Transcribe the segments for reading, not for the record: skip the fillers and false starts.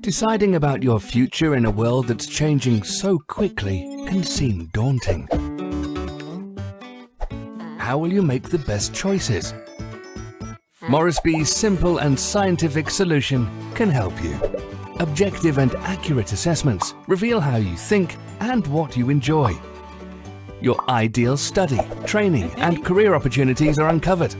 Deciding about your future in a world that's changing so quickly can seem daunting. How will you make the best choices? Morrisby's simple and scientific solution can help you. Objective and accurate assessments reveal how you think and what you enjoy. Your ideal study, training and career opportunities are uncovered,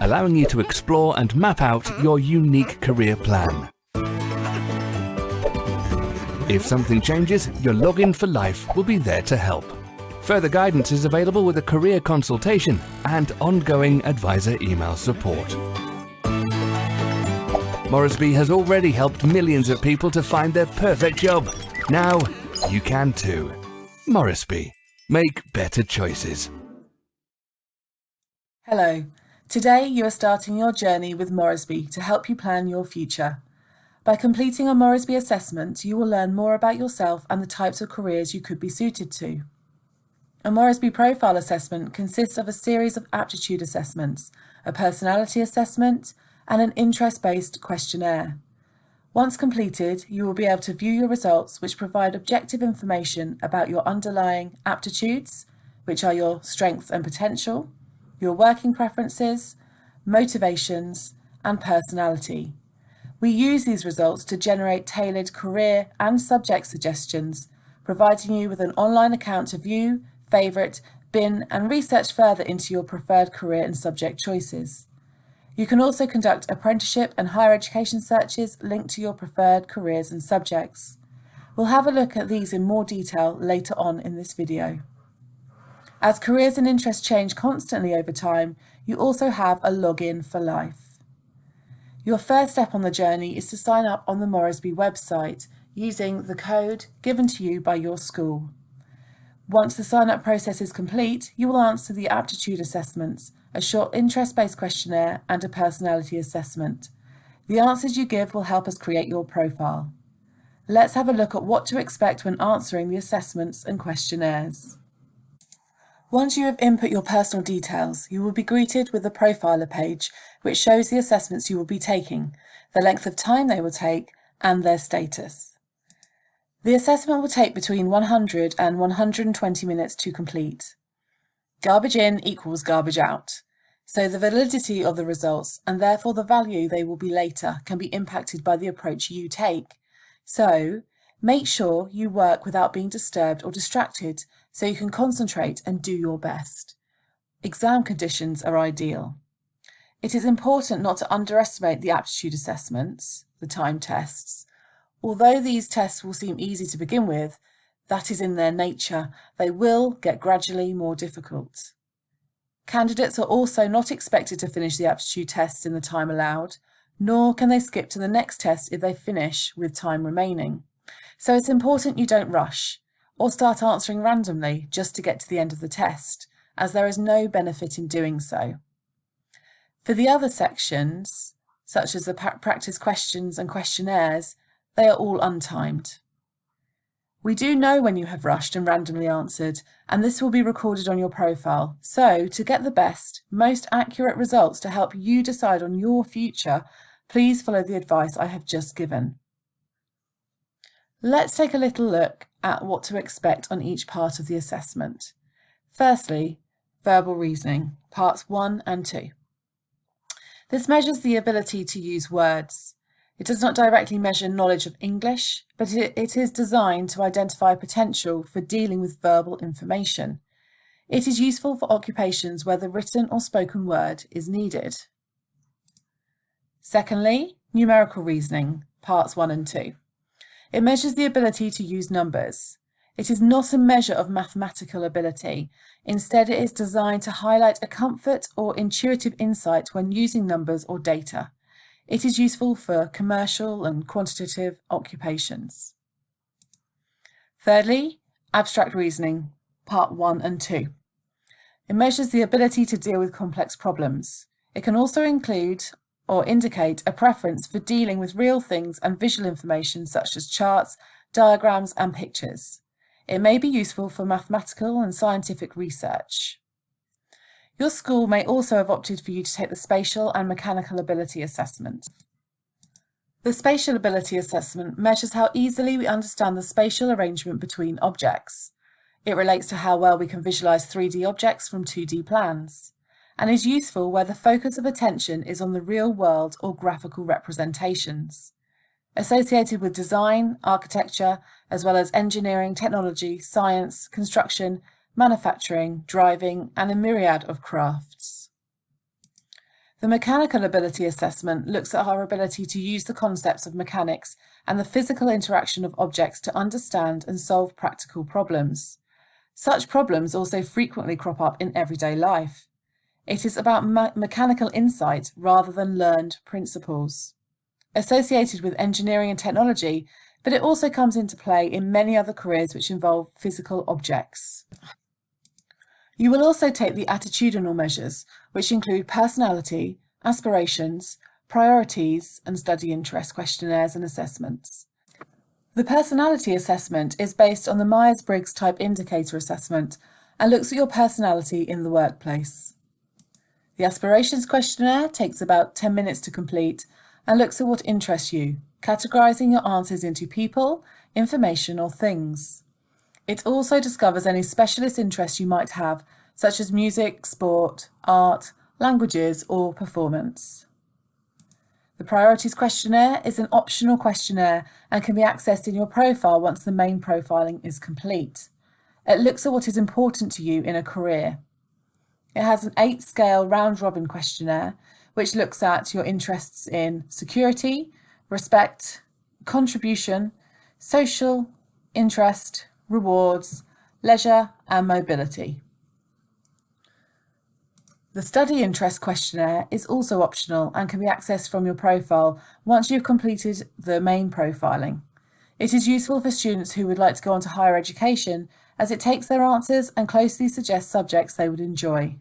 allowing you to explore and map out your unique career plan. If something changes, your login for life will be there to help. Further guidance is available with a career consultation and ongoing advisor email support. Morrisby has already helped millions of people to find their perfect job. Now you can too. Morrisby. Make better choices. Hello. Today you are starting your journey with Morrisby to help you plan your future. By completing a Morrisby assessment, you will learn more about yourself and the types of careers you could be suited to. A Morrisby Profile assessment consists of a series of aptitude assessments, a personality assessment, and an interest-based questionnaire. Once completed, you will be able to view your results, which provide objective information about your underlying aptitudes, which are your strengths and potential, your working preferences, motivations, and personality. We use these results to generate tailored career and subject suggestions, providing you with an online account to view, favourite, bin, and research further into your preferred career and subject choices. You can also conduct apprenticeship and higher education searches linked to your preferred careers and subjects. We'll have a look at these in more detail later on in this video. As careers and interests change constantly over time, you also have a login for life. Your first step on the journey is to sign up on the Morrisby website using the code given to you by your school. Once the sign-up process is complete, you will answer the aptitude assessments, a short interest-based questionnaire and a personality assessment. The answers you give will help us create your profile. Let's have a look at what to expect when answering the assessments and questionnaires. Once you have input your personal details, you will be greeted with the profiler page, which shows the assessments you will be taking, the length of time they will take, and their status. The assessment will take between 100 and 120 minutes to complete. Garbage in equals garbage out, so the validity of the results and therefore the value they will be later can be impacted by the approach you take. So, make sure you work without being disturbed or distracted so you can concentrate and do your best. Exam conditions are ideal. It is important not to underestimate the aptitude assessments, the time tests. Although these tests will seem easy to begin with, that is in their nature. They will get gradually more difficult. Candidates are also not expected to finish the aptitude tests in the time allowed, nor can they skip to the next test if they finish with time remaining. So it's important you don't rush or start answering randomly just to get to the end of the test, as there is no benefit in doing so. For the other sections, such as the practice questions and questionnaires, they are all untimed. We do know when you have rushed and randomly answered, and this will be recorded on your profile. So, to get the best, most accurate results to help you decide on your future, please follow the advice I have just given. Let's take a little look at what to expect on each part of the assessment. Firstly, verbal reasoning, parts 1 and 2. This measures the ability to use words. It does not directly measure knowledge of English, but it is designed to identify potential for dealing with verbal information. It is useful for occupations where the written or spoken word is needed. Secondly, numerical reasoning, parts 1 and 2. It measures the ability to use numbers. It is not a measure of mathematical ability. Instead, it is designed to highlight a comfort or intuitive insight when using numbers or data. It is useful for commercial and quantitative occupations. Thirdly, abstract reasoning, part 1 and 2. It measures the ability to deal with complex problems. It can also include or indicate a preference for dealing with real things and visual information such as charts, diagrams, and pictures. It may be useful for mathematical and scientific research. Your school may also have opted for you to take the Spatial and Mechanical Ability Assessment. The Spatial Ability Assessment measures how easily we understand the spatial arrangement between objects. It relates to how well we can visualise 3D objects from 2D plans, and is useful where the focus of attention is on the real world or graphical representations. Associated with design, architecture, as well as engineering, technology, science, construction, manufacturing, driving, and a myriad of crafts. The Mechanical Ability Assessment looks at our ability to use the concepts of mechanics and the physical interaction of objects to understand and solve practical problems. Such problems also frequently crop up in everyday life. It is about mechanical insight rather than learned principles. Associated with engineering and technology, but it also comes into play in many other careers which involve physical objects. You will also take the attitudinal measures, which include personality, aspirations, priorities, and study interest questionnaires and assessments. The personality assessment is based on the Myers-Briggs Type Indicator assessment and looks at your personality in the workplace. The Aspirations Questionnaire takes about 10 minutes to complete and looks at what interests you, categorising your answers into people, information, or things. It also discovers any specialist interests you might have, such as music, sport, art, languages, or performance. The Priorities Questionnaire is an optional questionnaire and can be accessed in your profile once the main profiling is complete. It looks at what is important to you in a career. It has an 8-scale round-robin questionnaire, which looks at your interests in security, respect, contribution, social, interest, rewards, leisure, and mobility. The Study Interest Questionnaire is also optional and can be accessed from your profile once you've completed the main profiling. It is useful for students who would like to go on to higher education, as it takes their answers and closely suggests subjects they would enjoy.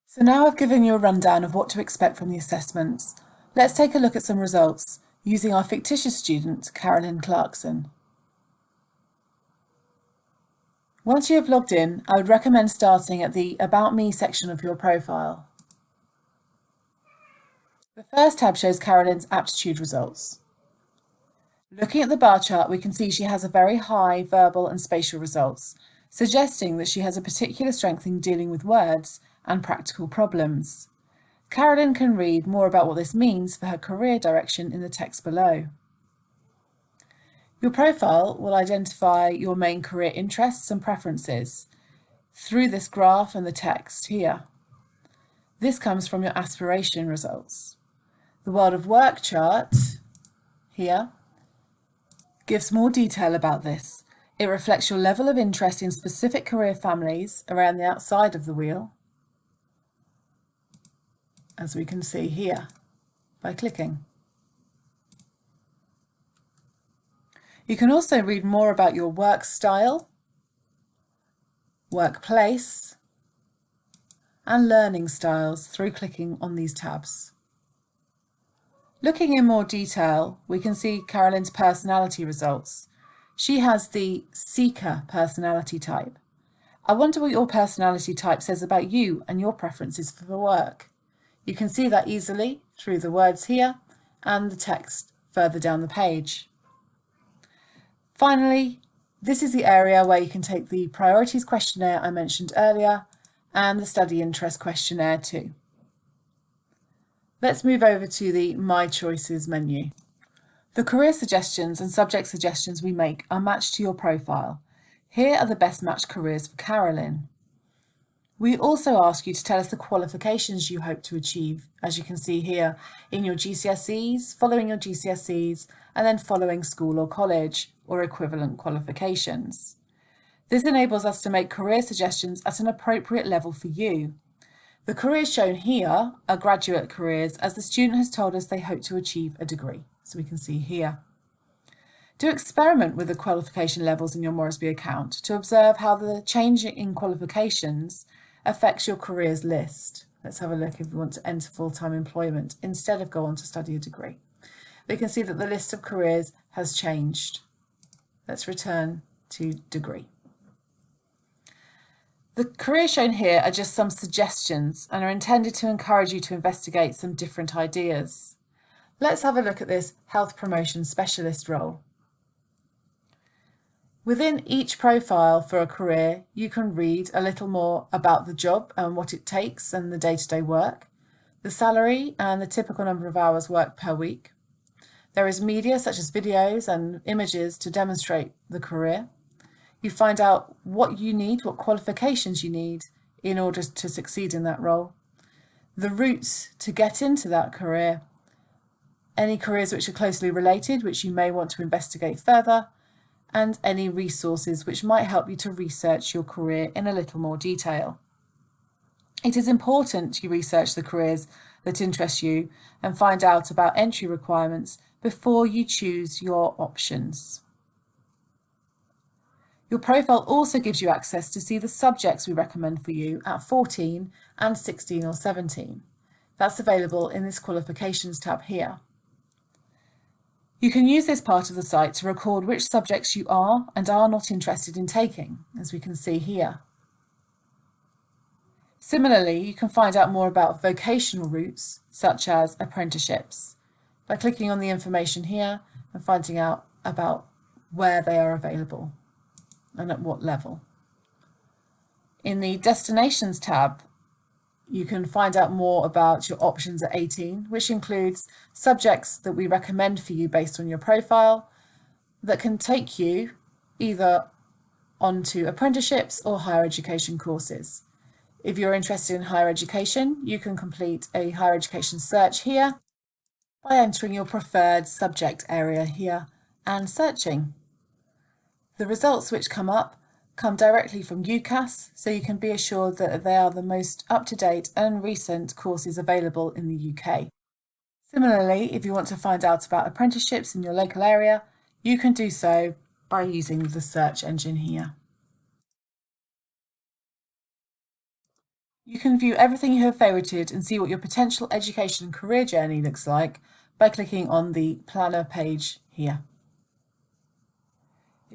So now I've given you a rundown of what to expect from the assessments. Let's take a look at some results using our fictitious student, Carolyn Clarkson. Once you have logged in, I would recommend starting at the About Me section of your profile. The first tab shows Carolyn's aptitude results. Looking at the bar chart, we can see she has a very high verbal and spatial results, suggesting that she has a particular strength in dealing with words and practical problems. Carolyn can read more about what this means for her career direction in the text below. Your profile will identify your main career interests and preferences through this graph and the text here. This comes from your aspiration results. The World of Work chart here gives more detail about this. It reflects your level of interest in specific career families around the outside of the wheel, as we can see here by clicking. You can also read more about your work style, workplace, and learning styles through clicking on these tabs. Looking in more detail, we can see Carolyn's personality results. She has the seeker personality type. I wonder what your personality type says about you and your preferences for work. You can see that easily through the words here and the text further down the page. Finally, this is the area where you can take the Priorities Questionnaire I mentioned earlier and the Study Interest Questionnaire too. Let's move over to the My Choices menu. The career suggestions and subject suggestions we make are matched to your profile. Here are the best matched careers for Carolyn. We also ask you to tell us the qualifications you hope to achieve, as you can see here, in your GCSEs, following your GCSEs, and then following school or college, or equivalent qualifications. This enables us to make career suggestions at an appropriate level for you. The careers shown here are graduate careers, as the student has told us they hope to achieve a degree, so we can see here. Do experiment with the qualification levels in your Morrisby account to observe how the change in qualifications affects your careers list. Let's have a look if we want to enter full-time employment instead of go on to study a degree. We can see that the list of careers has changed. Let's return to degree. The careers shown here are just some suggestions and are intended to encourage you to investigate some different ideas. Let's have a look at this health promotion specialist role. Within each profile for a career, you can read a little more about the job and what it takes and the day-to-day work, the salary and the typical number of hours worked per week. There is media such as videos and images to demonstrate the career. You find out what you need, what qualifications you need in order to succeed in that role, the routes to get into that career, any careers which are closely related, which you may want to investigate further, and any resources which might help you to research your career in a little more detail. It is important you research the careers that interest you and find out about entry requirements before you choose your options. Your profile also gives you access to see the subjects we recommend for you at 14 and 16 or 17. That's available in this Qualifications tab here. You can use this part of the site to record which subjects you are and are not interested in taking, as we can see here. Similarly, you can find out more about vocational routes, such as apprenticeships, by clicking on the information here and finding out about where they are available and at what level. In the Destinations tab, you can find out more about your options at 18, which includes subjects that we recommend for you based on your profile that can take you either onto apprenticeships or higher education courses. If you're interested in higher education, you can complete a higher education search here by entering your preferred subject area here and searching. The results which come up come directly from UCAS, so you can be assured that they are the most up-to-date and recent courses available in the UK. Similarly, if you want to find out about apprenticeships in your local area, you can do so by using the search engine here. You can view everything you have favorited and see what your potential education and career journey looks like by clicking on the Planner page here.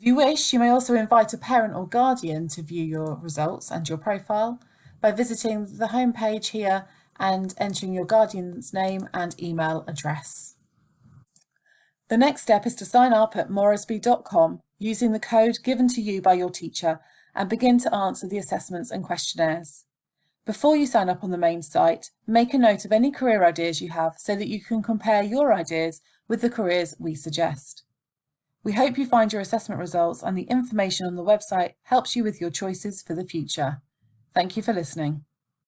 If you wish, you may also invite a parent or guardian to view your results and your profile by visiting the home page here and entering your guardian's name and email address. The next step is to sign up at morrisby.com using the code given to you by your teacher and begin to answer the assessments and questionnaires. Before you sign up on the main site, make a note of any career ideas you have so that you can compare your ideas with the careers we suggest. We hope you find your assessment results and the information on the website helps you with your choices for the future. Thank you for listening.